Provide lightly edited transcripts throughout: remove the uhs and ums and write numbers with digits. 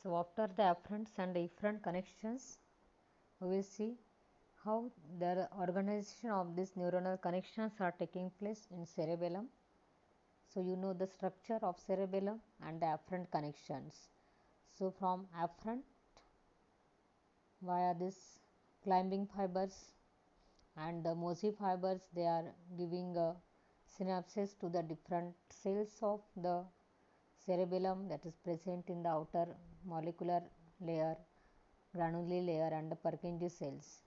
So, after the afferents and efferent connections, we will see how the organization of these neuronal connections are taking place in cerebellum. So, you know the structure of cerebellum and the afferent connections. So, from afferent via this climbing fibers and the Mosey fibers, they are giving synapses to the different cells of the cerebellum that is present in the outer molecular layer, granule layer and the Purkinje cells.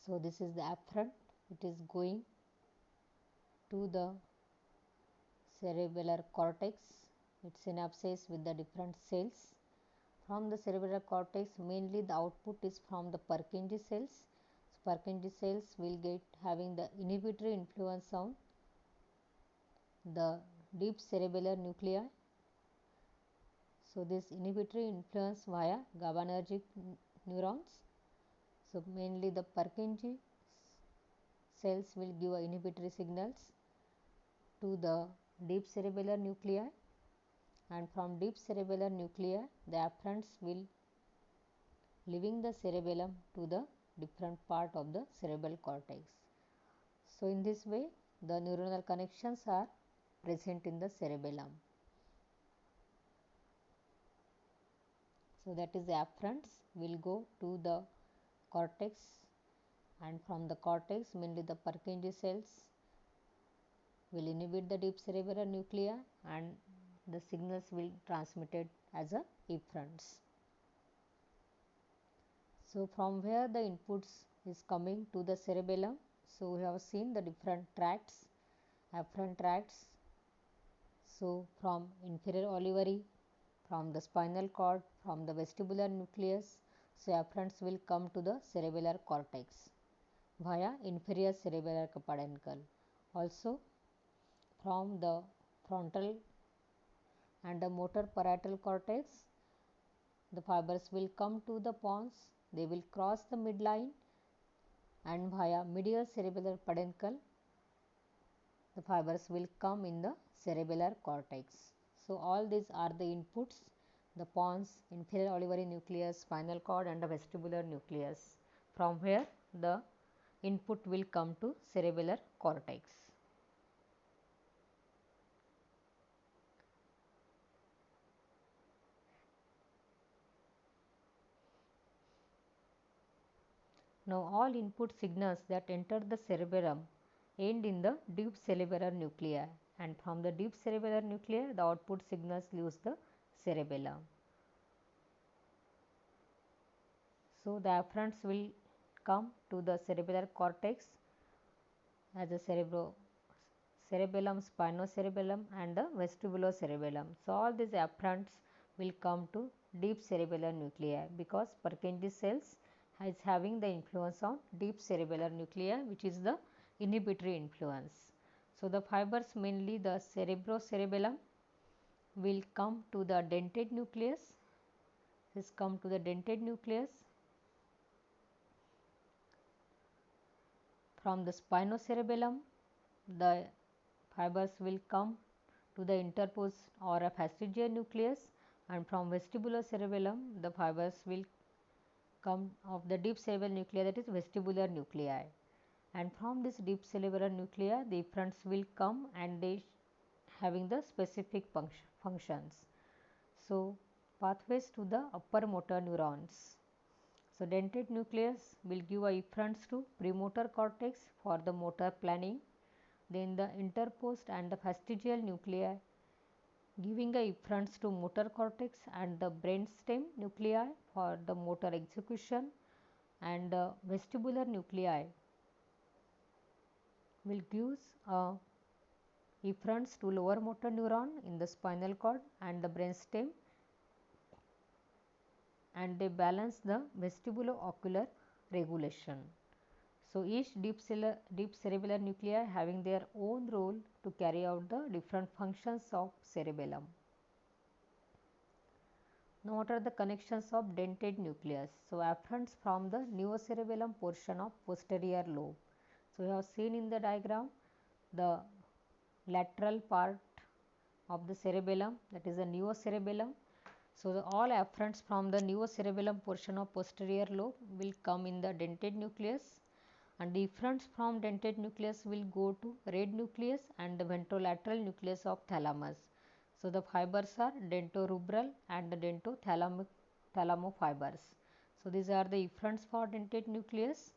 So, this is the afferent, it is going to the cerebellar cortex, it synapses with the different cells. From the cerebellar cortex, mainly the output is from the Purkinje cells. So, Purkinje cells will get having the inhibitory influence on the deep cerebellar nuclei. So, this inhibitory influence via GABAergic neurons. So, mainly the Purkinje cells will give inhibitory signals to the deep cerebellar nuclei, and from deep cerebellar nuclei the afferents will leaving the cerebellum to the different part of the cerebral cortex. So, in this way the neuronal connections are present in the cerebellum. So, that is the afferents will go to the cortex, and from the cortex mainly the Purkinje cells will inhibit the deep cerebellar nuclei and the signals will transmitted as a efferents. So, from where the inputs is coming to the cerebellum. So, we have seen the different tracts, afferent tracts. So, from inferior olivary, from the spinal cord, from the vestibular nucleus. So, afferents will come to the cerebellar cortex via inferior cerebellar peduncle. Also, from the frontal and the motor parietal cortex, the fibers will come to the pons, they will cross the midline and via medial cerebellar peduncle the fibers will come in the cerebellar cortex. So, all these are the inputs, the pons, inferior olivary nucleus, spinal cord and the vestibular nucleus, from where the input will come to cerebellar cortex. Now, all input signals that enter the cerebellum end in the deep cerebellar nuclei, and from the deep cerebellar nuclei the output signals leaves the cerebellum. So, the afferents will come to the cerebellar cortex as a cerebellum, spinocerebellum and the vestibulocerebellum. So, all these afferents will come to deep cerebellar nuclei because Purkinje cells is having the influence on deep cerebellar nuclei, which is the inhibitory influence. So, the fibers mainly the cerebrocerebellum will come to the dentate nucleus, this come to the dentate nucleus. From the spinocerebellum, the fibers will come to the interposed or a fastigial nucleus, and from vestibulocerebellum the fibers will come of the deep cerebral nuclei, that is vestibular nuclei, and from this deep cerebral nuclei the efferents will come and they having the specific functions. So, pathways to the upper motor neurons. So, dentate nucleus will give a efferents to premotor cortex for the motor planning, then the interposed and the fastigial nuclei giving a efferents to motor cortex and the brainstem nuclei for the motor execution, and vestibular nuclei will give efferents to lower motor neuron in the spinal cord and the brainstem, and they balance the vestibulo-ocular regulation. So, each deep cerebellar nuclei having their own role to carry out the different functions of cerebellum. Now, what are the connections of dentate nucleus? So, afferents from the neocerebellum portion of posterior lobe. So, we have seen in the diagram the lateral part of the cerebellum, that is the neocerebellum. So all afferents from the neocerebellum portion of posterior lobe will come in the dentate nucleus, and the efferents from dentate nucleus will go to red nucleus and the ventrolateral nucleus of thalamus. So the fibers are dentorubral and the dentothalamo fibers. So these are the efferents for dentate nucleus,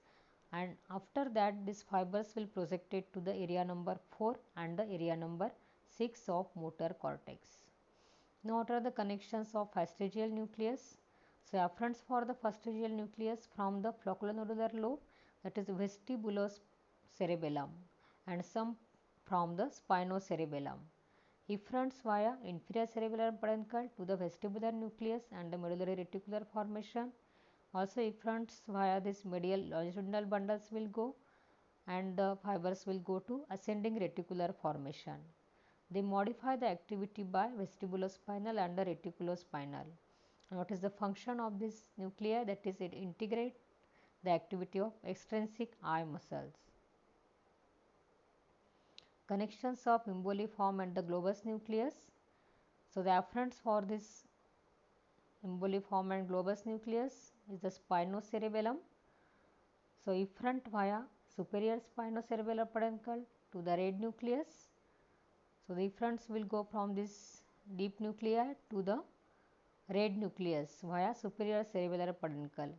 and after that these fibers will projected to the area number 4 and the area number 6 of motor cortex. Now what are the connections of fastigial nucleus? So afferents for the fastigial nucleus from the flocculonodular lobe, that is vestibulocerebellum, and some from the spinocerebellum. Efferents via inferior cerebellar peduncle to the vestibular nucleus and the medullary reticular formation. Also efferents via this medial longitudinal bundles will go, and the fibers will go to ascending reticular formation. They modify the activity by vestibulospinal and the reticulospinal. And what is the function of this nuclei? That is, it integrate the activity of extrinsic eye muscles. Connections of emboliform and the globus nucleus. So the afferents for this emboliform and globus nucleus is the spinocerebellum. So efferent via superior spinocerebellar peduncle to the red nucleus. So the efferents will go from this deep nuclei to the red nucleus via superior cerebellar peduncle.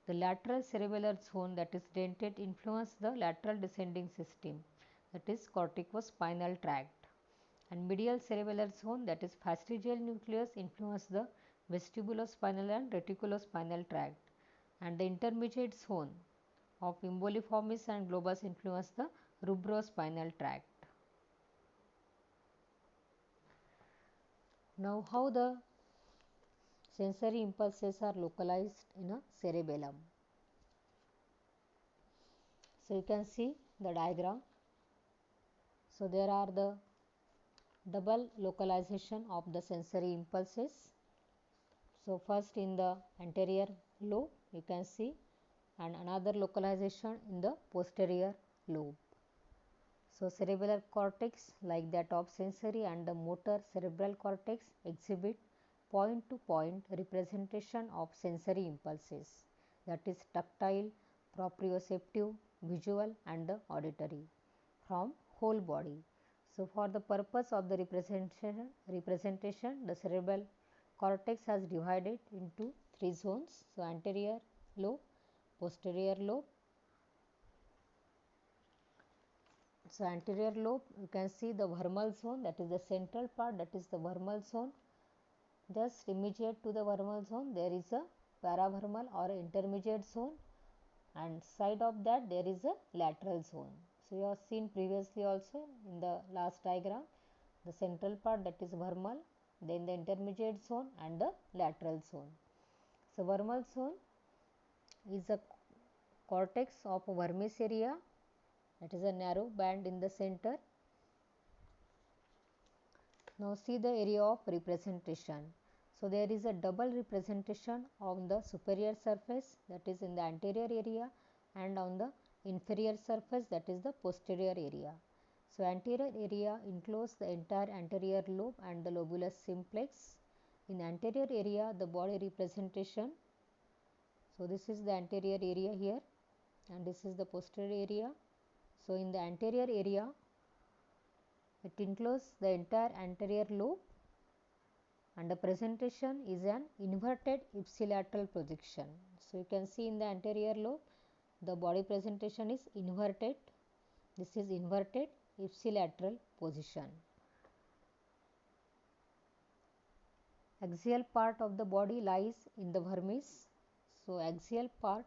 The lateral cerebellar zone, that is dentate, influence the lateral descending system, that is corticospinal tract, and medial cerebellar zone, that is fastigial nucleus, influence the vestibulospinal and reticulospinal tract, and the intermediate zone of emboliformis and globus influence the rubrospinal tract. Now how the sensory impulses are localized in a cerebellum. So you can see the diagram. So there are the double localization of the sensory impulses. So first in the anterior lobe you can see, and another localization in the posterior lobe. So cerebellar cortex, like that of sensory and the motor cerebral cortex, exhibit point to point representation of sensory impulses, that is tactile, proprioceptive, visual and auditory, from whole body. So for the purpose of the representation, the cerebral cortex has divided into three zones. So anterior lobe, posterior lobe. So anterior lobe, you can see the vermal zone, that is the central part, that is the vermal zone. Just immediate to the vermal zone there is a paravermal or intermediate zone, and side of that there is a lateral zone. So you have seen previously also in the last diagram, the central part, that is vermal, then the intermediate zone and the lateral zone. So vermal zone is a cortex of vermis area, that is a narrow band in the center. Now see the area of representation. So there is a double representation on the superior surface, that is in the anterior area, and on the inferior surface, that is the posterior area. So anterior area includes the entire anterior lobe and the lobulus simplex. In anterior area the body representation. So this is the anterior area here, and this is the posterior area. So in the anterior area it includes the entire anterior lobe, and the presentation is an inverted ipsilateral projection. So you can see in the anterior lobe the body presentation is inverted. This is inverted ipsilateral position. Axial part of the body lies in the vermis. So axial part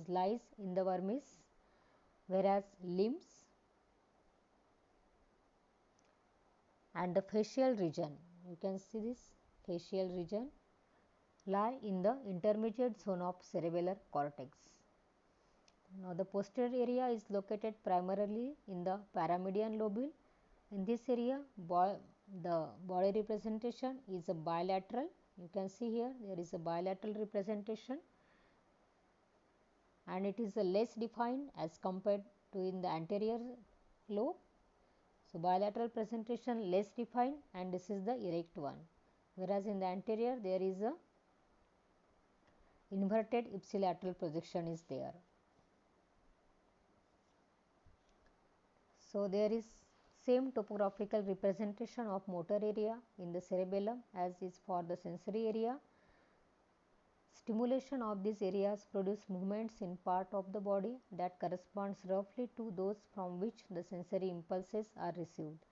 lies in the vermis, whereas limbs and the facial region, you can see this facial region, lie in the intermediate zone of cerebellar cortex. Now the posterior area is located primarily in the paramedian lobule. In this area the body representation is a bilateral. You can see here there is a bilateral representation, and it is less defined as compared to in the anterior lobe. So bilateral presentation less defined, and this is the erect one, whereas in the anterior there is a inverted ipsilateral projection is there. So there is same topographical representation of motor area in the cerebellum as is for the sensory area. Stimulation of these areas produce movements in part of the body that corresponds roughly to those from which the sensory impulses are received.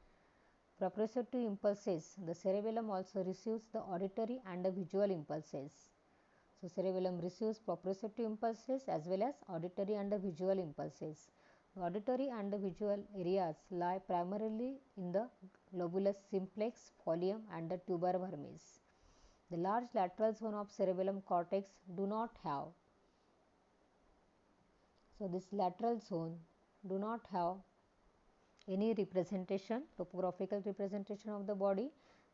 Proprioceptive impulses. The cerebellum also receives the auditory and the visual impulses. So cerebellum receives proprioceptive impulses as well as auditory and the visual impulses. The auditory and the visual areas lie primarily in the lobulus simplex, folium and the tuber vermis. The large lateral zone of cerebellum cortex do not have. So this lateral zone do not have any representation, topographical representation of the body.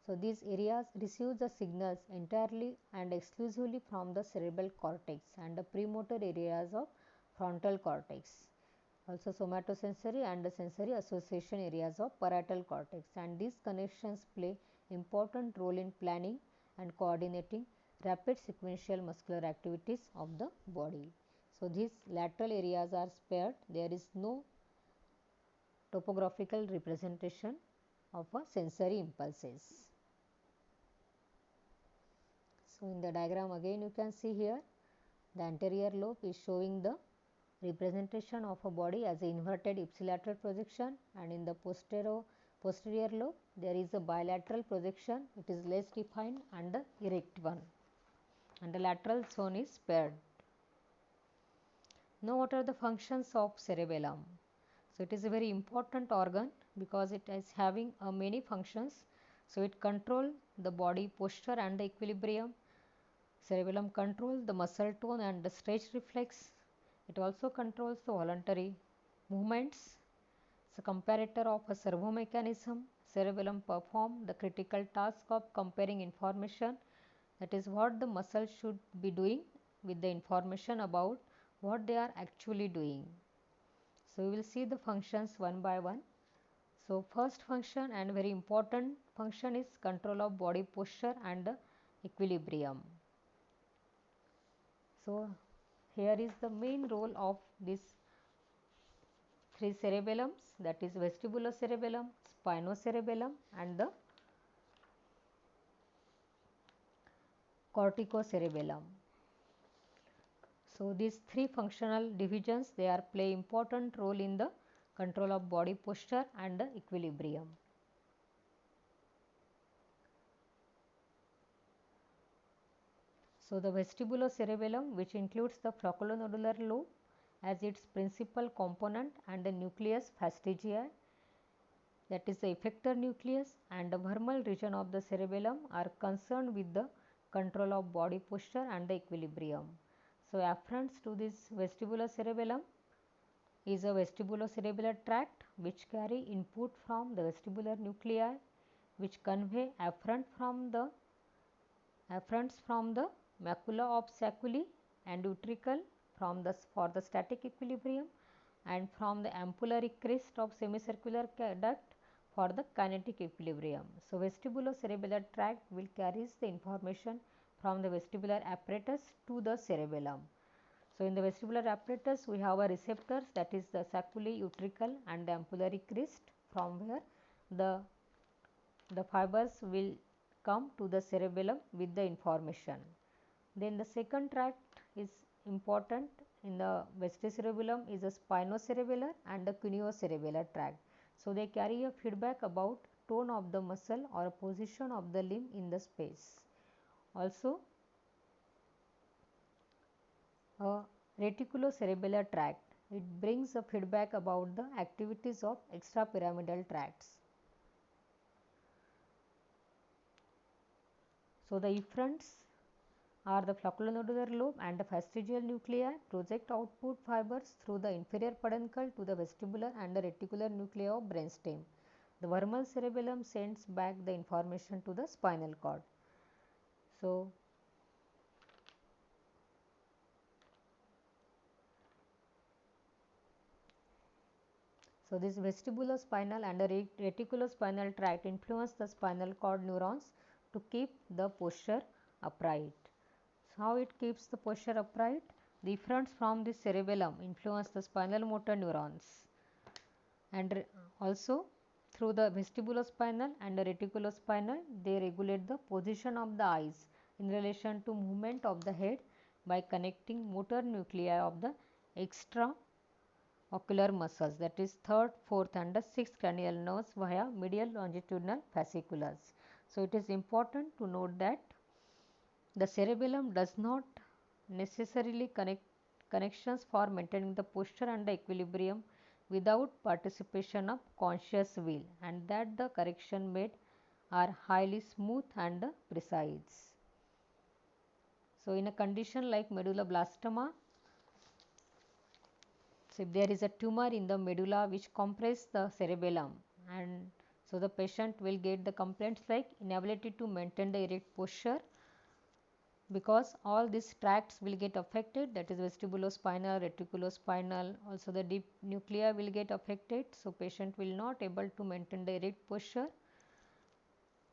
So these areas receive the signals entirely and exclusively from the cerebral cortex and the premotor areas of frontal cortex. Also somatosensory and the sensory association areas of parietal cortex, and these connections play important role in planning and coordinating rapid sequential muscular activities of the body. So these lateral areas are spared. There is no topographical representation of a sensory impulses. So in the diagram again you can see here the anterior lobe is showing the representation of a body as an inverted ipsilateral projection, and in the posterior lobe there is a bilateral projection, it is less defined and the erect one, and the lateral zone is spared. Now what are the functions of cerebellum? So it is a very important organ because it is having many functions. So it controls the body posture and the equilibrium. Cerebellum controls the muscle tone and the stretch reflex. It also controls the voluntary movements. It's a comparator of a servo mechanism. Cerebellum performs the critical task of comparing information, that is what the muscle should be doing with the information about what they are actually doing. So we will see the functions one by one. So first function and very important function is control of body posture and the equilibrium. So here is the main role of this three cerebellums, that is vestibulocerebellum, spinocerebellum and the corticocerebellum. So these three functional divisions, they are play important role in the control of body posture and the equilibrium. So the vestibulocerebellum, which includes the flocculonodular lobe as its principal component and the nucleus fastigiae, that is the effector nucleus, and the vermal region of the cerebellum are concerned with the control of body posture and the equilibrium. So afferents to this vestibulocerebellum is a vestibulocerebellar tract which carry input from the vestibular nuclei, which convey afferents from the macula of saculi and utricle for the static equilibrium, and from the ampullary crest of semicircular duct for the kinetic equilibrium. So vestibulocerebellar tract will carries the information from the vestibular apparatus to the cerebellum. So in the vestibular apparatus we have a receptors, that is the saculi, utricle and the ampullary crest, from where the fibers will come to the cerebellum with the information. Then the second tract is important in the vestibulocerebellum is a spinocerebellar and the cuneocerebellar tract. So they carry a feedback about tone of the muscle or position of the limb in the space. Also a reticulocerebellar tract, it brings a feedback about the activities of extrapyramidal tracts. So the efferents are the flocculonodular lobe and the fastigial nuclei project output fibers through the inferior peduncle to the vestibular and the reticular nuclei of brainstem. The vermal cerebellum sends back the information to the spinal cord. So So this vestibulospinal and the reticulospinal tract influence the spinal cord neurons to keep the posture upright. So how it keeps the posture upright? The efferents from the cerebellum influence the spinal motor neurons, and also through the vestibulospinal and the reticulospinal they regulate the position of the eyes in relation to movement of the head by connecting motor nuclei of the extraocular muscles, that is third, fourth and the sixth cranial nerves via medial longitudinal fasciculars. So it is important to note that the cerebellum does not necessarily connections for maintaining the posture and the equilibrium without participation of conscious will, and that the correction made are highly smooth and precise. So in a condition like medulloblastoma, so if there is a tumor in the medulla which compress the cerebellum, and so the patient will get the complaints like inability to maintain the erect posture, because all these tracts will get affected, that is vestibulospinal, reticulospinal, also the deep nuclei will get affected. So patient will not able to maintain the erect posture.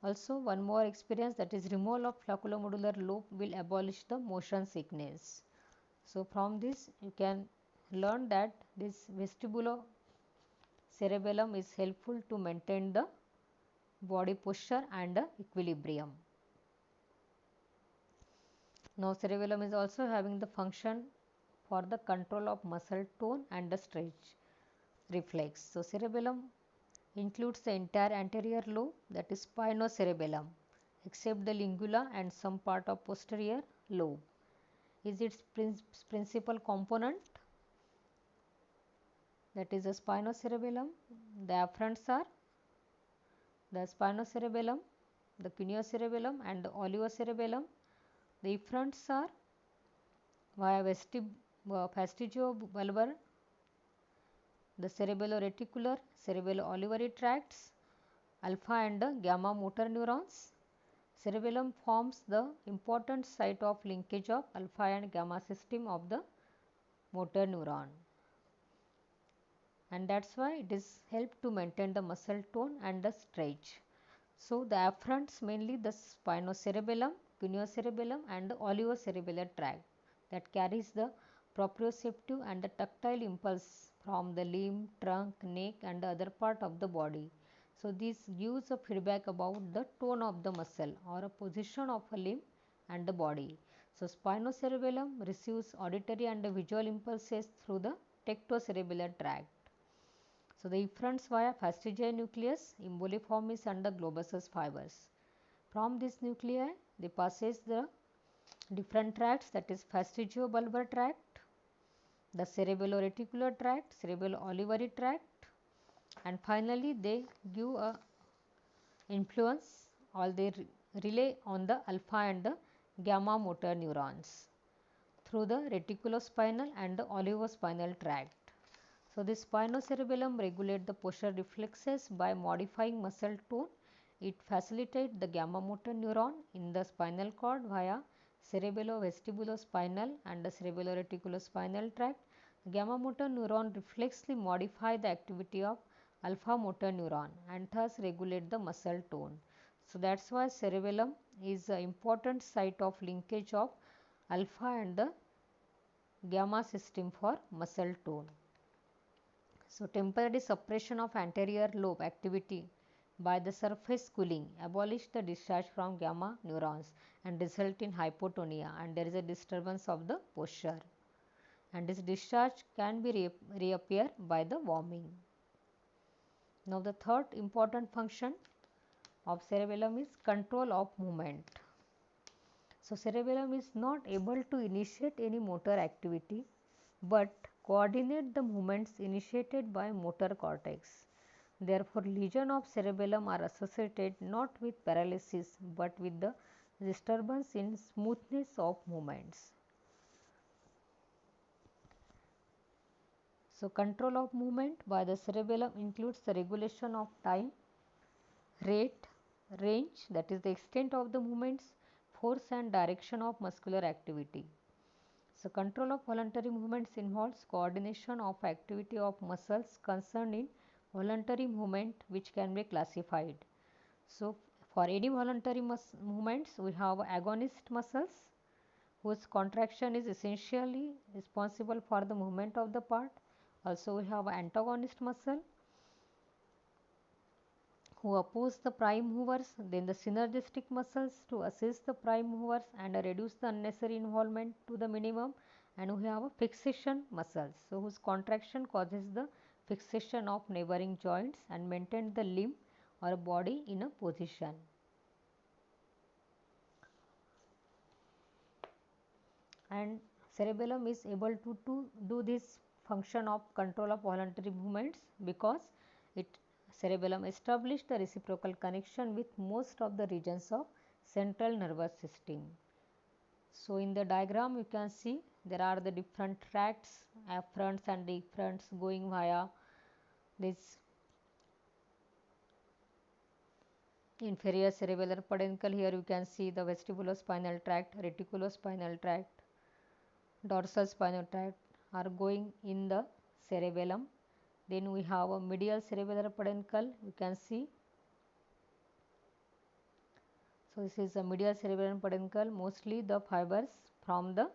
Also one more experience, that is removal of flacculomedullary lobe will abolish the motion sickness. So from this you can learn that this vestibulocerebellum is helpful to maintain the body posture and equilibrium. Now cerebellum is also having the function for the control of muscle tone and the stretch reflex. So cerebellum includes the entire anterior lobe, that is spinocerebellum, except the lingula and some part of posterior lobe is its principal component, that is the spinocerebellum. The afferents are the spinocerebellum, the cuneocerebellum and the olivocerebellum. The efferents are via fasciculobulbar, the cerebelloreticular, cerebello-olivary tracts, alpha and the gamma motor neurons. Cerebellum forms the important site of linkage of alpha and gamma system of the motor neuron, and that is why it is help to maintain the muscle tone and the stretch. So the afferents mainly the spinocerebellum, cuneocerebellum and the olivocerebellar tract that carries the proprioceptive and the tactile impulse from the limb, trunk, neck and the other part of the body. So this gives a feedback about the tone of the muscle or a position of a limb and the body. So spinocerebellum receives auditory and the visual impulses through the tectocerebellar tract. So the efferents via fastigial nucleus, emboliformis and the globusus fibers. From this nuclei, they passes the different tracts, that is fasciculobulbar tract, the cerebelloreticular tract, cerebello-olivary tract, and finally they give a influence or they rely on the alpha and the gamma motor neurons through the reticulospinal and the olivospinal tract. So this spinocerebellum regulates the posture reflexes by modifying muscle tone. It facilitates the gamma motor neuron in the spinal cord via cerebello-vestibulospinal and the cerebello-reticulospinal tract. The gamma motor neuron reflexly modify the activity of alpha motor neuron and thus regulate the muscle tone. So that is why cerebellum is an important site of linkage of alpha and the gamma system for muscle tone. So temporary suppression of anterior lobe activity by the surface cooling abolish the discharge from gamma neurons and result in hypotonia, and there is a disturbance of the posture, and this discharge can be reappear by the warming. Now the third important function of cerebellum is control of movement. So cerebellum is not able to initiate any motor activity, but coordinate the movements initiated by motor cortex. Therefore, lesion of cerebellum are associated not with paralysis, but with the disturbance in smoothness of movements. So, control of movement by the cerebellum includes the regulation of time, rate, range, that is the extent of the movements, force and direction of muscular activity. So, control of voluntary movements involves coordination of activity of muscles concerned in voluntary movement which can be classified. So, for any voluntary movements, we have agonist muscles whose contraction is essentially responsible for the movement of the part. Also, we have antagonist muscle who oppose the prime movers, then the synergistic muscles to assist the prime movers and reduce the unnecessary involvement to the minimum, and we have a fixation muscles, so whose contraction causes the fixation of neighboring joints and maintain the limb or body in a position. And cerebellum is able to do this function of control of voluntary movements because it cerebellum established the reciprocal connection with most of the regions of central nervous system. So, in the diagram you can see there are the different tracts, afferents and efferents going via this inferior cerebellar peduncle. Here you can see the vestibulospinal tract, reticulospinal tract, dorsal spinal tract are going in the cerebellum. Then we have a medial cerebellar peduncle, you can see. So, this is a medial cerebellar peduncle, mostly the fibers from the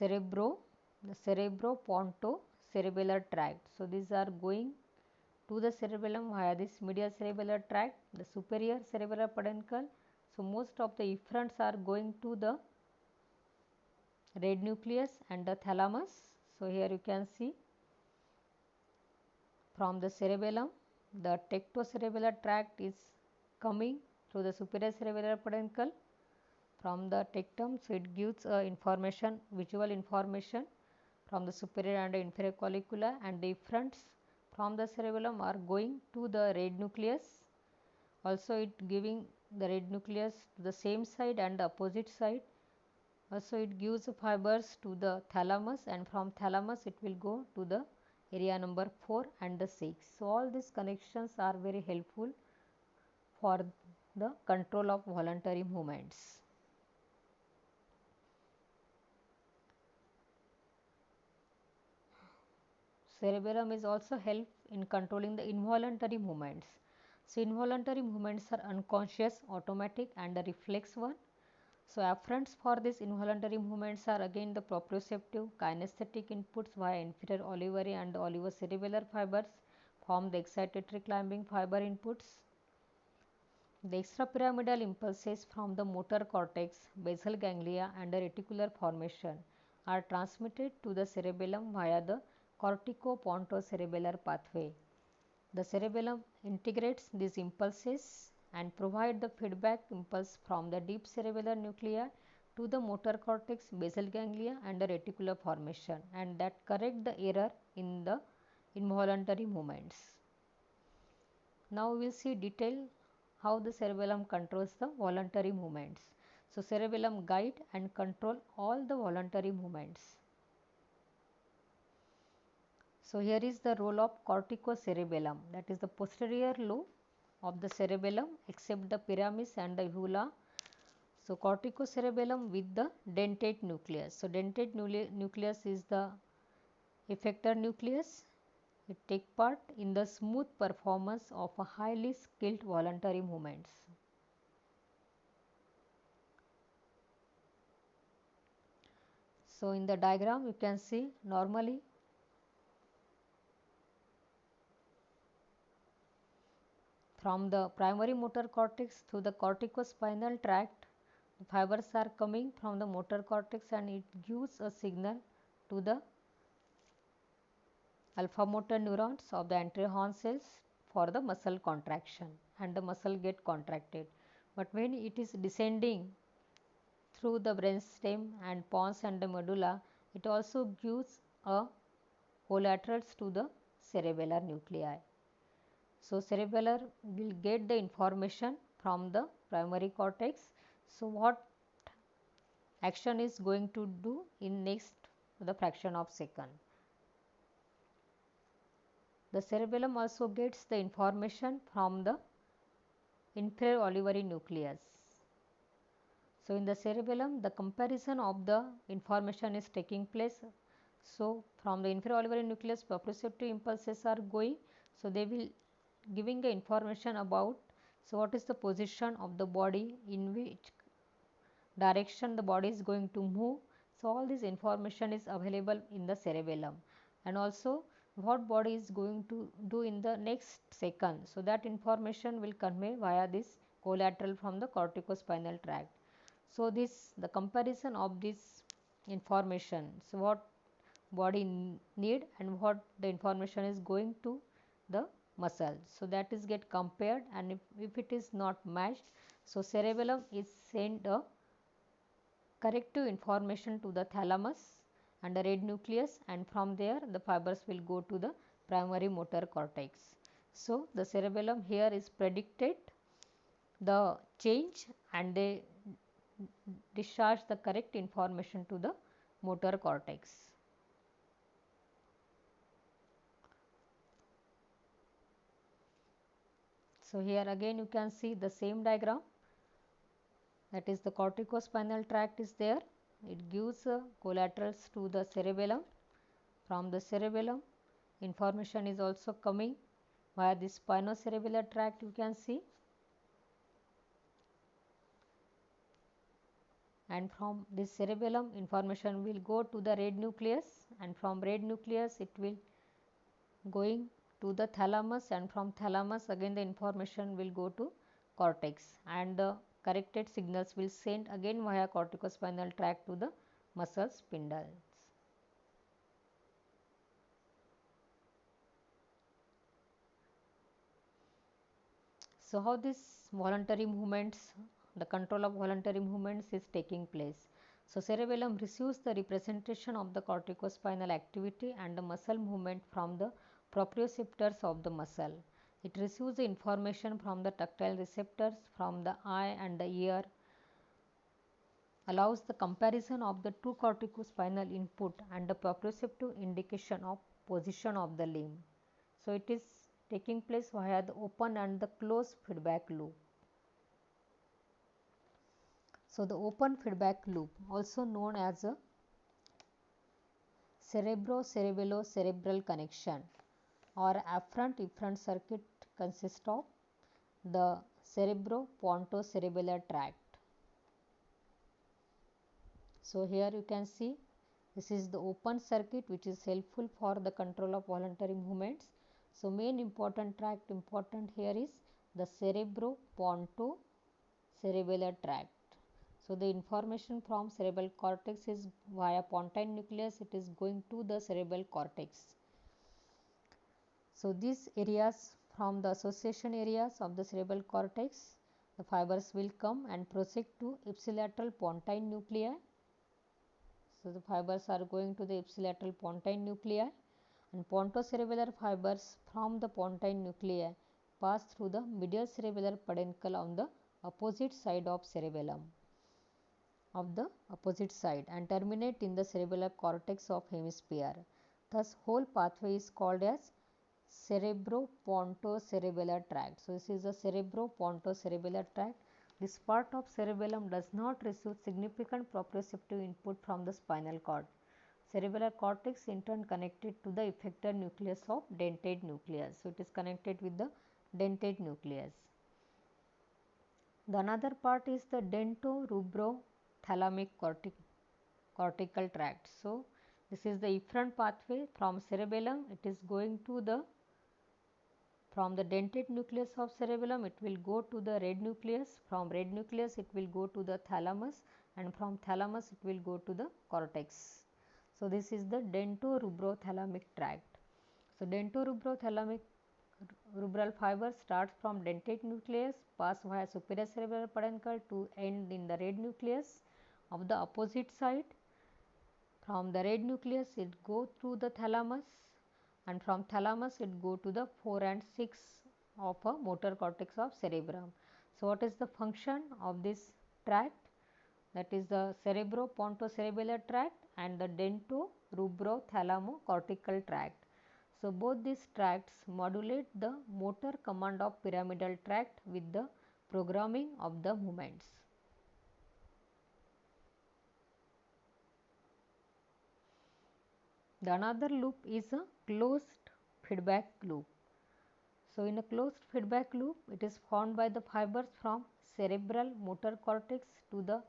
cerebropontocerebellar tract. So, these are going to the cerebellum via this medial cerebellar tract, the superior cerebellar peduncle. So, most of the efferents are going to the red nucleus and the thalamus. So, here you can see from the cerebellum the tectocerebellar tract is coming through the superior cerebellar peduncle from the tectum. So, it gives information, visual information from the superior and inferior collicula, and the efferents from the cerebellum are going to the red nucleus. Also, it giving the red nucleus to the same side and the opposite side. Also, it gives fibers to the thalamus, and from thalamus it will go to the area number 4 and the 6. So, all these connections are very helpful for the control of voluntary movements. Cerebellum is also help in controlling the involuntary movements. So, involuntary movements are unconscious, automatic and the reflex one. So, afferents for these involuntary movements are again the proprioceptive kinesthetic inputs via inferior olivary and olivocerebellar fibers form the excitatory climbing fiber inputs. The extrapyramidal impulses from the motor cortex, basal ganglia and the reticular formation are transmitted to the cerebellum via the corticopontocerebellar pathway. The cerebellum integrates these impulses and provide the feedback impulse from the deep cerebellar nuclei to the motor cortex, basal ganglia and the reticular formation, and that correct the error in the involuntary movements. Now, we will see detail how the cerebellum controls the voluntary movements. So, cerebellum guide and control all the voluntary movements. So, here is the role of corticocerebellum, that is the posterior lobe of the cerebellum except the pyramis and the uvula. So, corticocerebellum with the dentate nucleus. So, dentate nucleus is the effector nucleus. It take part in the smooth performance of a highly skilled voluntary movements. So, in the diagram you can see normally from the primary motor cortex to the corticospinal tract, the fibers are coming from the motor cortex and it gives a signal to the alpha motor neurons of the anterior horn cells for the muscle contraction, and the muscle get contracted. But when it is descending through the brainstem and pons and the medulla, it also gives a collaterals to the cerebellar nuclei. So, cerebellar will get the information from the primary cortex. So, what action is going to do in next the fraction of second. The cerebellum also gets the information from the inferior olivary nucleus. So, in the cerebellum the comparison of the information is taking place. So, from the inferior olivary nucleus proprioceptive impulses are going. So they will giving the information about, so what is the position of the body, in which direction the body is going to move. So all this information is available in the cerebellum, and also what body is going to do in the next second. So that information will convey via this collateral from the corticospinal tract. So this the comparison of this information, so what body need and what the information is going to the muscle. So that is get compared, and if it is not matched, so cerebellum is sent a corrective information to the thalamus and the red nucleus, and from there the fibers will go to the primary motor cortex. So the cerebellum here is predicted the change, and they discharge the correct information to the motor cortex. So here again you can see the same diagram, that is the corticospinal tract is there. It gives collaterals to the cerebellum. From the cerebellum information is also coming via the spinocerebellar tract, you can see, and from this cerebellum information will go to the red nucleus, and from red nucleus it will going to the thalamus, and from thalamus again the information will go to cortex, and the corrected signals will send again via corticospinal tract to the muscle spindles. So how this voluntary movements, the control of voluntary movements is taking place. So cerebellum receives the representation of the corticospinal activity and the muscle movement from the proprioceptors of the muscle. It receives the information from the tactile receptors from the eye and the ear, allows the comparison of the two corticospinal input and the proprioceptive indication of position of the limb. So it is taking place via the open and the closed feedback loop. So the open feedback loop, also known as a cerebro-cerebello-cerebral connection or afferent-efferent circuit, consists of the cerebro-pontocerebellar tract. So here you can see this is the open circuit which is helpful for the control of voluntary movements. So main important tract important here is the cerebro-pontocerebellar tract. So the information from cerebral cortex is via pontine nucleus, it is going to the cerebral cortex. So these areas, from the association areas of the cerebral cortex, the fibers will come and proceed to ipsilateral pontine nuclei. So the fibers are going to the ipsilateral pontine nuclei, and pontocerebellar fibers from the pontine nuclei pass through the medial cerebellar peduncle on the opposite side of cerebellum and terminate in the cerebellar cortex of hemisphere. Thus whole pathway is called as cerebro-pontocerebellar tract. So this is the cerebro-pontocerebellar tract. This part of cerebellum does not receive significant proprioceptive input from the spinal cord. Cerebellar cortex in turn connected to the effector nucleus of dentate nucleus. So it is connected with the dentate nucleus. The another part is the dentorubro-thalamic cortical tract. So this is the efferent pathway from cerebellum. It is going to the, from the dentate nucleus of cerebellum it will go to the red nucleus, from red nucleus it will go to the thalamus, and from thalamus it will go to the cortex. So this is the dentorubro-thalamic tract. So dentorubro-thalamic rubral fiber starts from dentate nucleus, pass via superior cerebellar peduncle to end in the red nucleus of the opposite side. From the red nucleus it go through the thalamus, and from thalamus it go to the 4 and 6 of a motor cortex of cerebrum. So what is the function of this tract? That is the cerebro-pontocerebellar tract and the dentorubro-thalamocortical tract. So both these tracts modulate the motor command of pyramidal tract with the programming of the movements. The another loop is a closed feedback loop. So in a closed feedback loop, it is formed by the fibers from cerebral motor cortex to the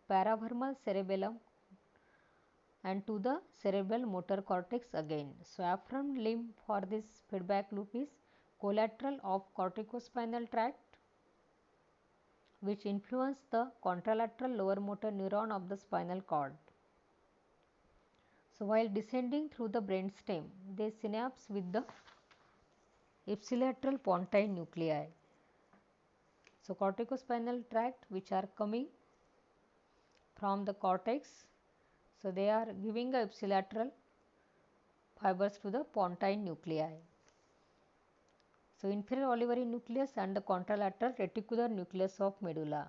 paravermal cerebellum and to the cerebral motor cortex again. So afferent limb for this feedback loop is collateral of corticospinal tract, which influence the contralateral lower motor neuron of the spinal cord. So while descending through the brainstem, they synapse with the ipsilateral pontine nuclei. So corticospinal tract which are coming from the cortex, so they are giving a ipsilateral fibers to the pontine nuclei. So inferior olivary nucleus and the contralateral reticular nucleus of medulla.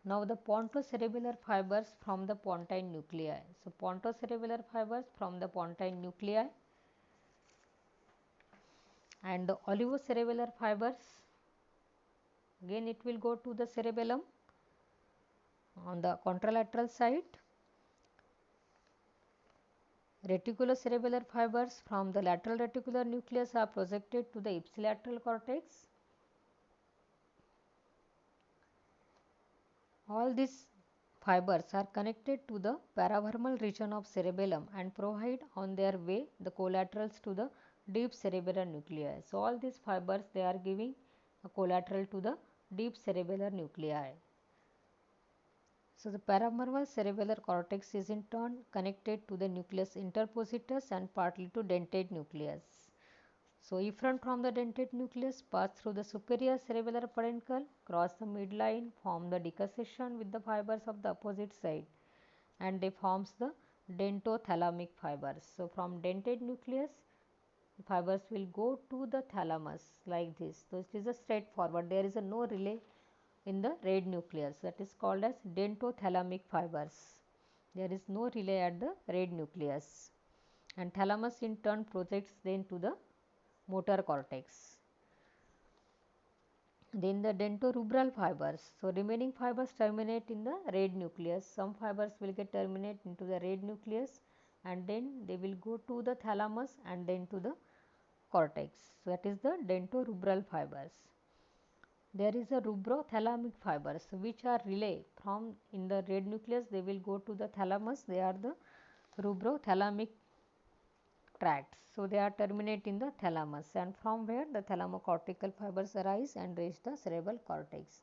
Now the pontocerebellar fibers from the pontine nuclei. So pontocerebellar fibers from the pontine nuclei and the olivocerebellar fibers, again it will go to the cerebellum on the contralateral side. Reticulocerebellar fibers from the lateral reticular nucleus are projected to the ipsilateral cortex. All these fibers are connected to the paravermal region of cerebellum and provide on their way the collaterals to the deep cerebellar nuclei. So all these fibers, they are giving a collateral to the deep cerebellar nuclei. So the paravermal cerebellar cortex is in turn connected to the nucleus interpositus and partly to dentate nucleus. So efferent from the dentate nucleus pass through the superior cerebellar peduncle, cross the midline, form the decussation with the fibers of the opposite side, and they forms the dentothalamic fibers. So from dentate nucleus, fibers will go to the thalamus like this. So it is a straightforward. There is a no relay in the red nucleus, that is called as dentothalamic fibers. There is no relay at the red nucleus, and thalamus in turn projects then to the motor cortex. Then the dentorubral fibers. So remaining fibers terminate in the red nucleus. Some fibers will get terminate into the red nucleus and then they will go to the thalamus and then to the cortex. So that is the dentorubral fibers. There is a rubrothalamic fibers which are relay from in the red nucleus, they will go to the thalamus. They are the rubrothalamic tracts. So they are terminate in the thalamus, and from where the thalamocortical fibers arise and reach the cerebral cortex.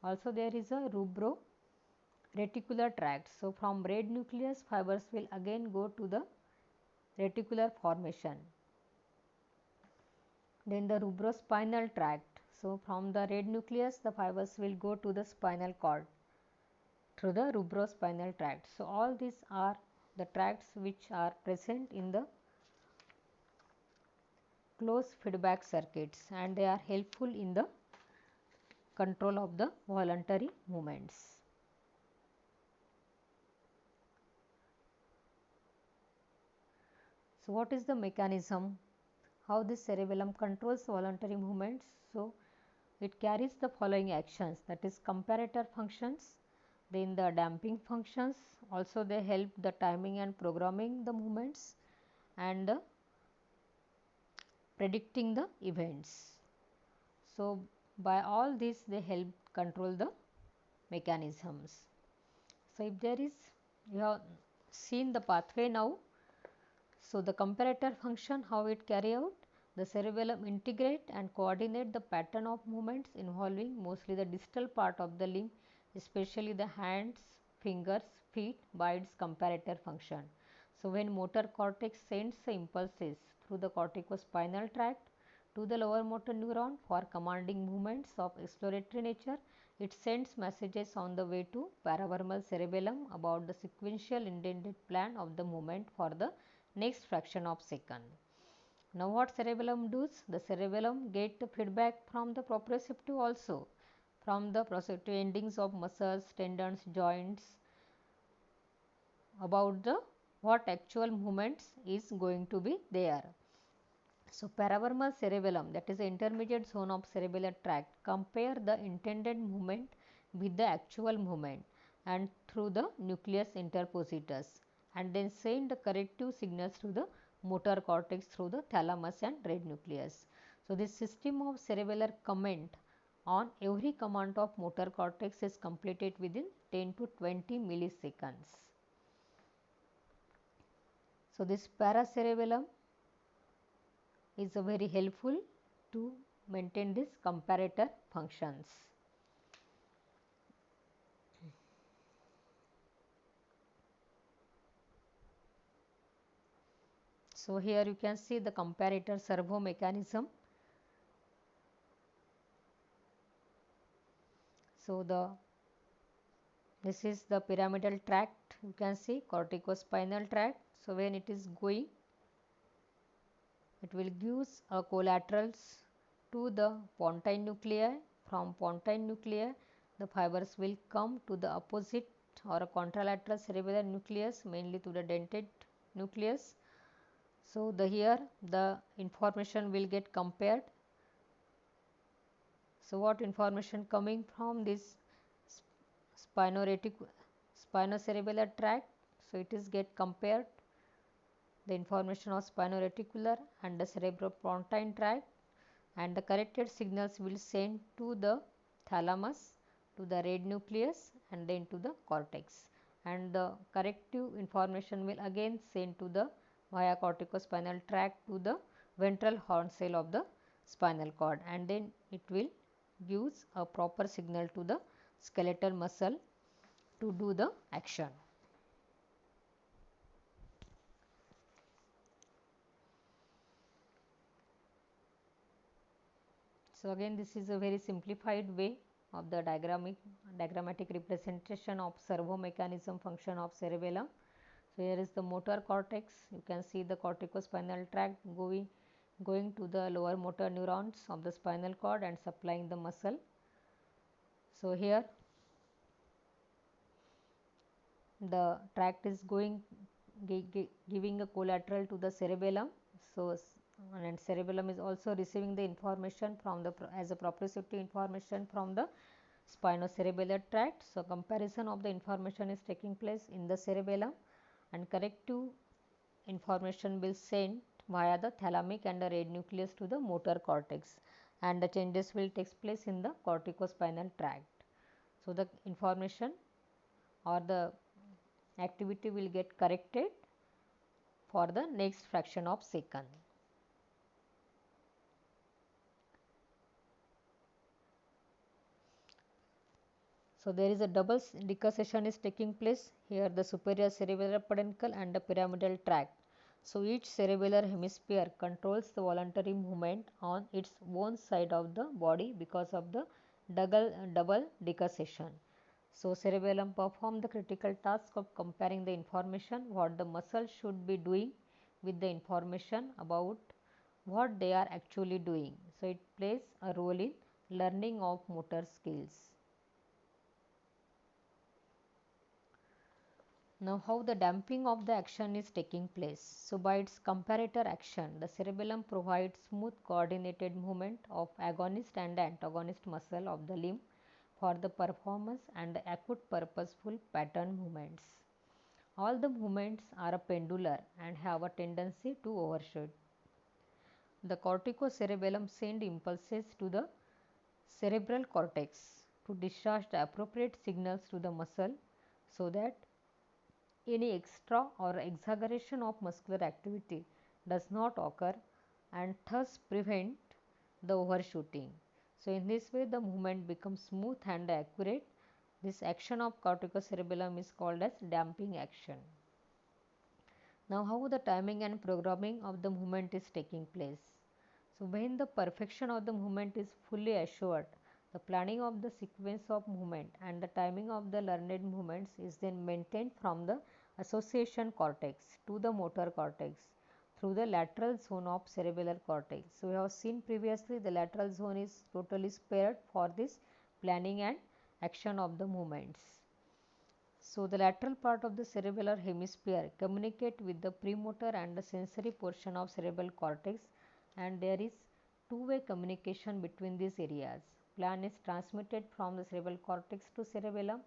Also there is a rubro-reticular tract. So from red nucleus, fibers will again go to the reticular formation. Then the rubrospinal tract. So from the red nucleus, the fibers will go to the spinal cord through the rubrospinal tract. So all these are the tracts which are present in the closed feedback circuits, and they are helpful in the control of the voluntary movements. So what is the mechanism? How this cerebellum controls voluntary movements? So it carries the following actions, that is comparator functions, then the damping functions, also they help the timing and programming the movements, and predicting the events. So by all this they help control the mechanisms. So if there is, you have seen the pathway now. So the comparator function, how it carry out, the cerebellum integrate and coordinate the pattern of movements involving mostly the distal part of the limb, especially the hands, fingers, feet by its comparator function. So when motor cortex sends the impulses through the corticospinal tract to the lower motor neuron for commanding movements of exploratory nature, it sends messages on the way to paravermal cerebellum about the sequential intended plan of the movement for the next fraction of second. Now what cerebellum does? The cerebellum get the feedback from the proprioceptive also, from the proprioceptive endings of muscles, tendons, joints about the what actual movements is going to be there. So paravermal cerebellum, that is the intermediate zone of cerebellar tract, compare the intended movement with the actual movement and through the nucleus interpositus, and then send the corrective signals to the motor cortex through the thalamus and red nucleus. So this system of cerebellar comment on every command of motor cortex is completed within 10 to 20 milliseconds. So this paracerebellum is very helpful to maintain this comparator functions. So here you can see the comparator servo mechanism. So this is the pyramidal tract, you can see corticospinal tract. So when it is going, it will give a collaterals to the pontine nuclei. From pontine nuclei, the fibers will come to the opposite or a contralateral cerebellar nucleus, mainly to the dentate nucleus. So here the information will get compared. So what information coming from this spinocerebellar tract? So it is get compared the information of spinoreticular and the cerebropontine tract, and the corrected signals will send to the thalamus, to the red nucleus, and then to the cortex, and the corrective information will again send to the via corticospinal tract to the ventral horn cell of the spinal cord, and then it will gives a proper signal to the skeletal muscle to do the action. So again this is a very simplified way of the diagrammatic representation of servo mechanism function of cerebellum. So here is the motor cortex. You can see the corticospinal tract going to the lower motor neurons of the spinal cord and supplying the muscle. So here the tract is going giving a collateral to the cerebellum. So and cerebellum is also receiving the information from the as a proprioceptive information from the spinocerebellar tract. So comparison of the information is taking place in the cerebellum, and corrective information will send via the thalamic and the red nucleus to the motor cortex, and the changes will take place in the corticospinal tract. So the information or the activity will get corrected for the next fraction of second. So there is a double decussation is taking place here, the superior cerebellar peduncle and the pyramidal tract. So each cerebellar hemisphere controls the voluntary movement on its own side of the body because of the double decussation. So cerebellum perform the critical task of comparing the information what the muscle should be doing with the information about what they are actually doing. So it plays a role in learning of motor skills. Now how the damping of the action is taking place. So by its comparator action, the cerebellum provides smooth coordinated movement of agonist and antagonist muscle of the limb for the performance and the acute purposeful pattern movements. All the movements are pendular and have a tendency to overshoot. The corticocerebellum send impulses to the cerebral cortex to discharge the appropriate signals to the muscle so that any extra or exaggeration of muscular activity does not occur and thus prevent the overshooting. So in this way the movement becomes smooth and accurate. This action of corticocerebellum is called as damping action. Now how the timing and programming of the movement is taking place. So when the perfection of the movement is fully assured, the planning of the sequence of movement and the timing of the learned movements is then maintained from the association cortex to the motor cortex through the lateral zone of cerebellar cortex. So we have seen previously the lateral zone is totally spared for this planning and action of the movements. So the lateral part of the cerebellar hemisphere communicate with the premotor and the sensory portion of cerebral cortex, and there is two-way communication between these areas. Plan is transmitted from the cerebral cortex to cerebellum,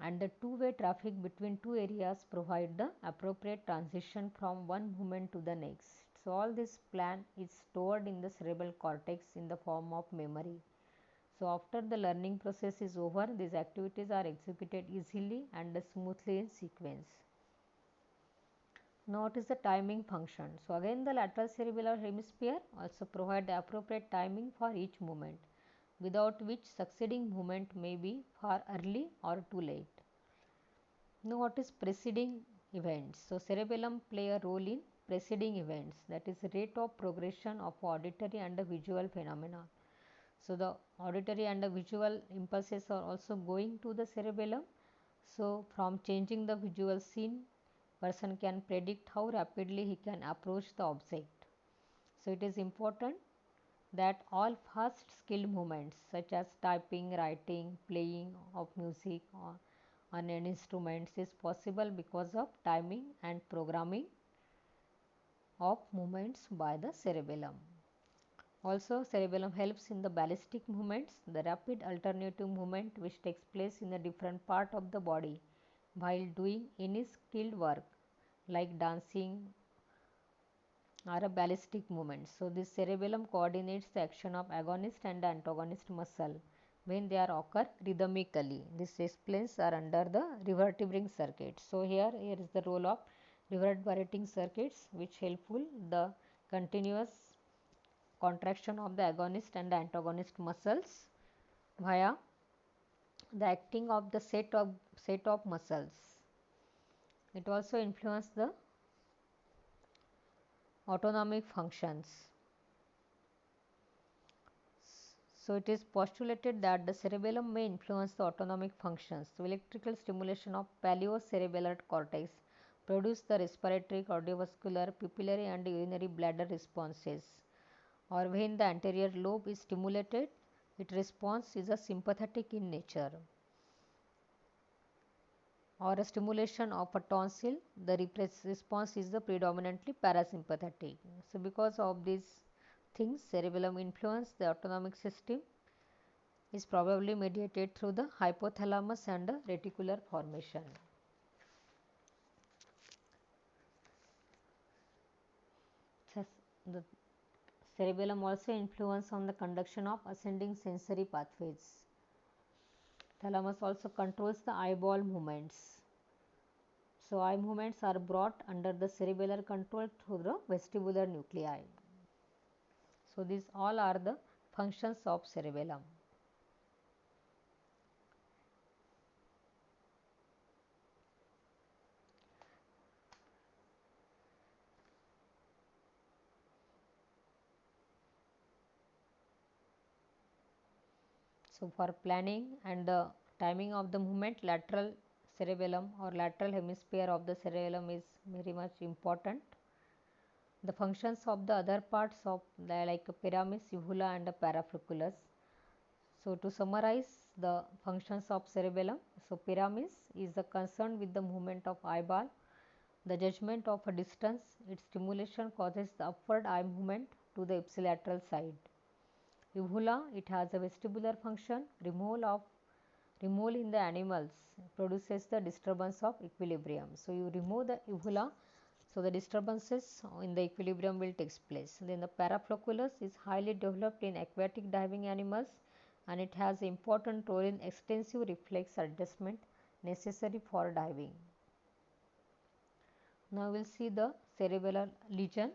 and the two-way traffic between two areas provide the appropriate transition from one movement to the next. So all this plan is stored in the cerebral cortex in the form of memory. So after the learning process is over, these activities are executed easily and smoothly in sequence. Now what is the timing function? So again the lateral cerebellar hemisphere also provide the appropriate timing for each movement, without which succeeding movement may be far early or too late. Now what is preceding events? So cerebellum play a role in preceding events, that is rate of progression of auditory and visual phenomena. So the auditory and the visual impulses are also going to the cerebellum. So from changing the visual scene, person can predict how rapidly he can approach the object. So it is important that all fast skilled movements such as typing, writing, playing of music on an instrument is possible because of timing and programming of movements by the cerebellum. Also cerebellum helps in the ballistic movements, the rapid alternative movement which takes place in a different part of the body while doing any skilled work like dancing or a ballistic movement. So this cerebellum coordinates the action of agonist and antagonist muscle when they are occur rhythmically. These explains are under the revertebrating circuit. So here is the role of reverberating circuits which helpful the continuous contraction of the agonist and antagonist muscles via the acting of the set of muscles. It also influences the autonomic functions. So it is postulated that the cerebellum may influence the autonomic functions. So electrical stimulation of paleocerebellar cortex produce the respiratory, cardiovascular, pupillary and urinary bladder responses. Or when the anterior lobe is stimulated, its response is a sympathetic in nature. Or a stimulation of a tonsil, the response is the predominantly parasympathetic. So because of these things, cerebellum influence the autonomic system is probably mediated through the hypothalamus and the reticular formation. The cerebellum also influence on the conduction of ascending sensory pathways. Thalamus also controls the eyeball movements. So eye movements are brought under the cerebellar control through the vestibular nuclei. So these all are the functions of cerebellum. So for planning and the timing of the movement, lateral cerebellum or lateral hemisphere of the cerebellum is very much important. The functions of the other parts of the like pyramis, uvula and the paraflocculus. So to summarize the functions of cerebellum, so pyramis is the concern with the movement of eyeball, the judgment of a distance, its stimulation causes the upward eye movement to the ipsilateral side. Uvula, it has a vestibular function, removal in the animals produces the disturbance of equilibrium. So you remove the uvula, so the disturbances in the equilibrium will take place. Then the paraflocculus is highly developed in aquatic diving animals and it has important role in extensive reflex adjustment necessary for diving. Now we will see the cerebellar lesion.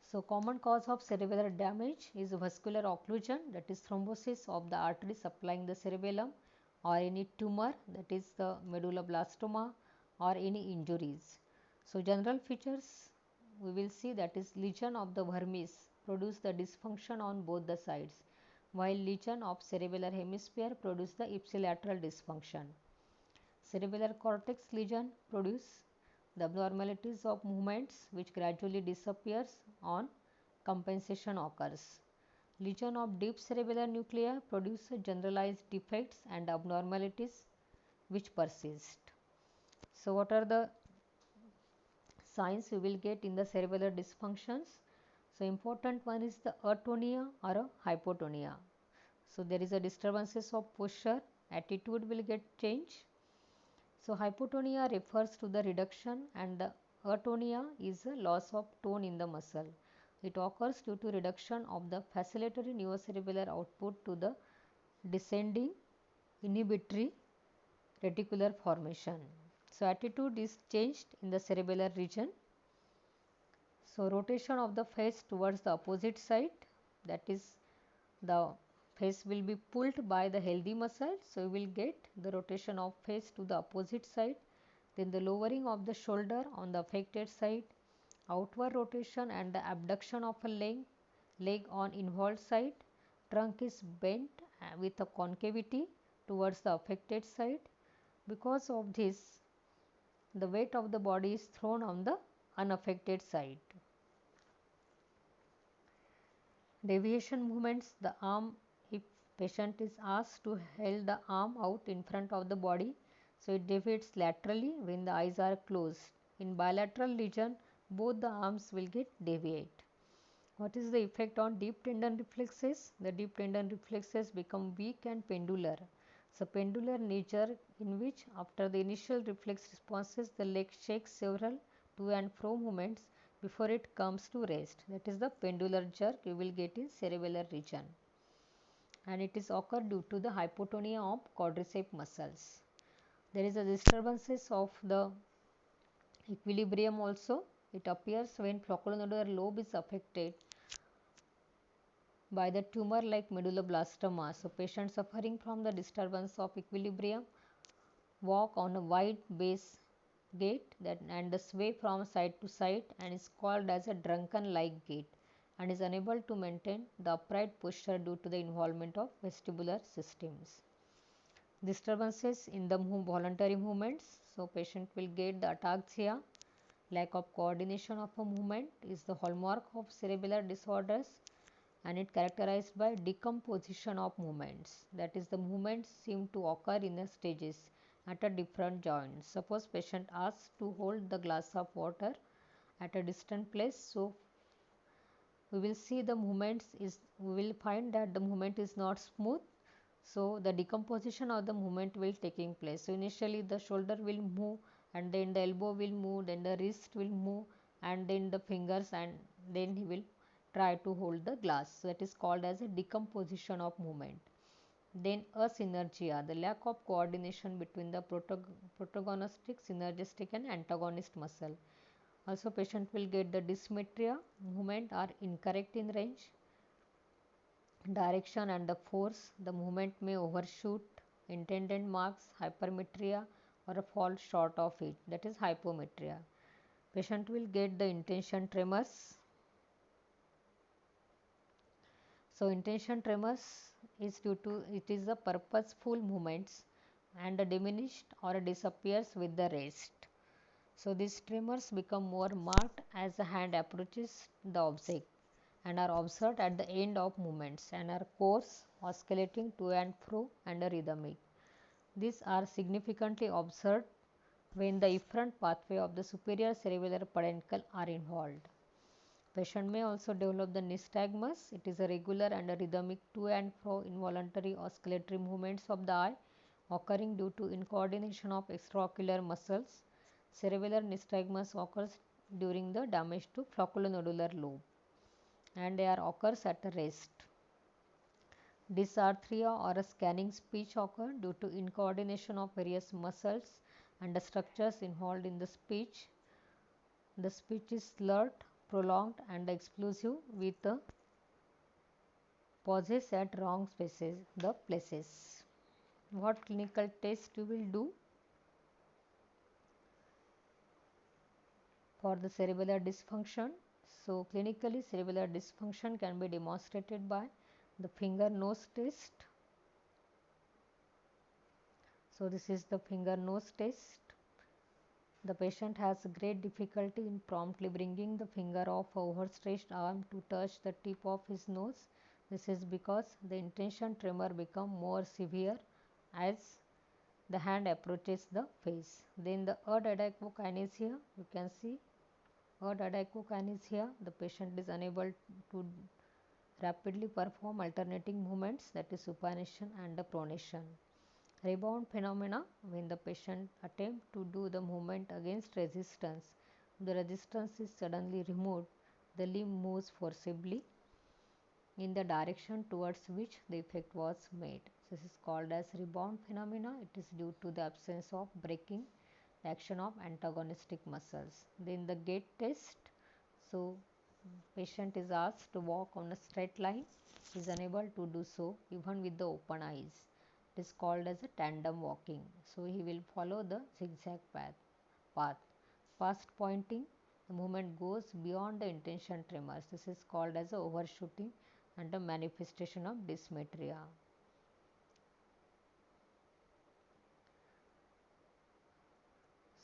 So common cause of cerebellar damage is vascular occlusion, that is thrombosis of the artery supplying the cerebellum, or any tumor, that is the medulloblastoma, or any injuries. So general features we will see, that is lesion of the vermis produce the dysfunction on both the sides, while lesion of cerebellar hemisphere produce the ipsilateral dysfunction. Cerebellar cortex lesion produce the abnormalities of movements which gradually disappears on compensation occurs. Lesion of deep cerebellar nuclei produce generalized defects and abnormalities which persist. So what are the signs we will get in the cerebellar dysfunctions? So important one is the atonia or a hypotonia. So there is a disturbances of posture, attitude will get changed. So hypotonia refers to the reduction and the atonia is a loss of tone in the muscle. It occurs due to reduction of the facilitatory neocerebellar output to the descending inhibitory reticular formation. So, attitude is changed in the cerebellar region. So, rotation of the face towards the opposite side, that is the face will be pulled by the healthy muscle. So, we will get the rotation of face to the opposite side. Then the lowering of the shoulder on the affected side, outward rotation and the abduction of a leg on involved side. Trunk is bent with a concavity towards the affected side. Because of this, the weight of the body is thrown on the unaffected side. Deviation movements, the arm, if patient is asked to hold the arm out in front of the body, so it deviates laterally when the eyes are closed. In bilateral region, both the arms will get deviate. What is the effect on deep tendon reflexes? The deep tendon reflexes become weak and pendular. So, pendular nature, in which after the initial reflex responses the leg shakes several to and fro movements before it comes to rest. That is the pendular jerk you will get in cerebellar region, and it is occur due to the hypotonia of quadriceps muscles. There is a disturbances of the equilibrium also. It appears when flocculonodular lobe is affected by the tumor like medulloblastoma. So, patients suffering from the disturbance of equilibrium walk on a wide base gait and sway from side to side and is called as a drunken like gait and is unable to maintain the upright posture due to the involvement of vestibular systems. Disturbances in the voluntary movements. So, patient will get the ataxia. Lack of coordination of a movement is the hallmark of cerebellar disorders, and it characterized by decomposition of movements. That is, the movements seem to occur in the stages at a different joints. Suppose patient asks to hold the glass of water at a distant place. So, we will see the movements is, we will find that the movement is not smooth. So, the decomposition of the movement will taking place. So, initially the shoulder will move, and then the elbow will move, then the wrist will move, and then the fingers, and then he will try to hold the glass. So, that is called as a decomposition of movement. Then asynergia, the lack of coordination between the protagonistic, synergistic and antagonist muscle. Also, patient will get the dysmetria, movement are incorrect in range, direction and the force, the movement may overshoot intended marks, hypermetria or fall short of it, that is hypometria. Patient will get the intention tremors. So, intention tremors is due to it is the purposeful movements and diminished or disappears with the rest. So, these tremors become more marked as the hand approaches the object and are observed at the end of movements and are coarse, oscillating to and fro and rhythmic. These are significantly observed when the efferent pathway of the superior cerebellar peduncle are involved. Patient may also develop the nystagmus. It is a regular and a rhythmic to and fro involuntary oscillatory movements of the eye occurring due to incoordination of extraocular muscles. Cerebellar nystagmus occurs during the damage to flocculonodular lobe, and they are occurs at rest. Dysarthria or a scanning speech occur due to incoordination of various muscles and the structures involved in the speech. The speech is slurred, prolonged and explosive with pauses at wrong places. What clinical test you will do for the cerebellar dysfunction? So, clinically cerebellar dysfunction can be demonstrated by the finger nose test. So, this is the finger nose test. The patient has great difficulty in promptly bringing the finger of overstretched arm to touch the tip of his nose. This is because the intention tremor become more severe as the hand approaches the face. Then the adiabokinesia, you can see adiabokinesia, the patient is unable to rapidly perform alternating movements, that is supination and the pronation. Rebound phenomena, when the patient attempt to do the movement against resistance the resistance is suddenly removed, the limb moves forcibly in the direction towards which the effect was made. This is called as rebound phenomena. It is due to the absence of braking action of antagonistic muscles. Then the gait test. So patient is asked to walk on a straight line. He is unable to do so even with the open eyes. It is called as a tandem walking. So he will follow the zigzag path. Fast pointing, the movement goes beyond the intention tremors. This is called as a overshooting and a manifestation of dysmetria.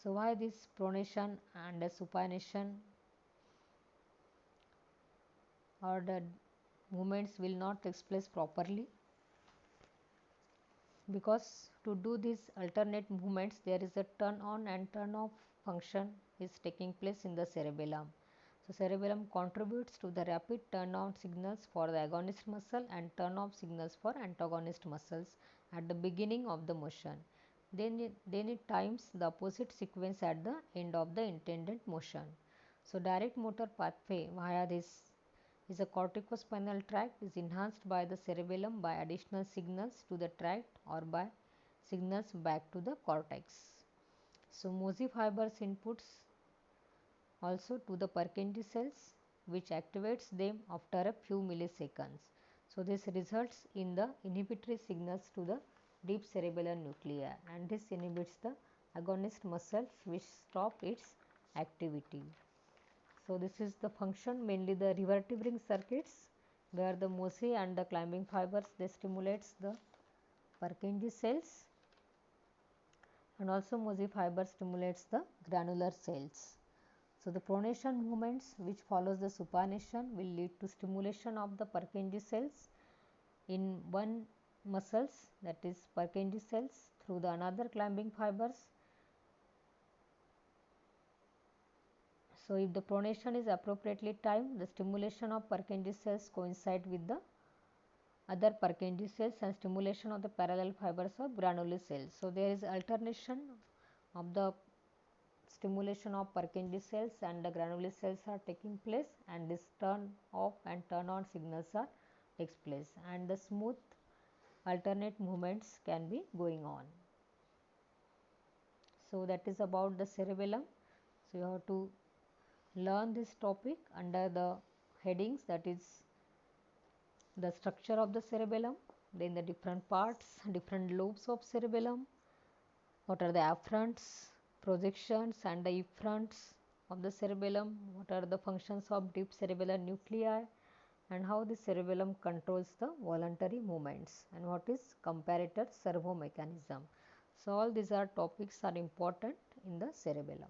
So why this pronation and supination or the movements will not take place properly? Because to do these alternate movements, there is a turn on and turn off function is taking place in the cerebellum. So cerebellum contributes to the rapid turn on signals for the agonist muscle and turn off signals for antagonist muscles at the beginning of the motion. Then it times the opposite sequence at the end of the intended motion. So direct motor pathway via this is a corticospinal tract is enhanced by the cerebellum by additional signals to the tract or by signals back to the cortex. So Mosey fibers inputs also to the Purkinje cells which activates them after a few milliseconds. So this results in the inhibitory signals to the deep cerebellar nuclei, and this inhibits the agonist muscles which stop its activity. So this is the function, mainly the revertive ring circuits where the Mosey and the climbing fibers they stimulates the Purkinje cells, and also Mosey fiber stimulates the granular cells. So the pronation movements which follows the supination will lead to stimulation of the Purkinje cells in one muscles, that is Purkinje cells, through the another climbing fibers. So if the pronation is appropriately timed, the stimulation of Purkinje cells coincide with the other Purkinje cells and stimulation of the parallel fibers of granule cells. So there is alternation of the stimulation of Purkinje cells and the granule cells are taking place, and this turn off and turn on signals are takes place, and the smooth alternate movements can be going on. So that is about the cerebellum. So you have to learn this topic under the headings, that is the structure of the cerebellum, then the different parts, different lobes of cerebellum, what are the afferents, projections and the efferents of the cerebellum, what are the functions of deep cerebellar nuclei, and how the cerebellum controls the voluntary movements, and what is comparator servo mechanism. So all these are topics are important in the cerebellum.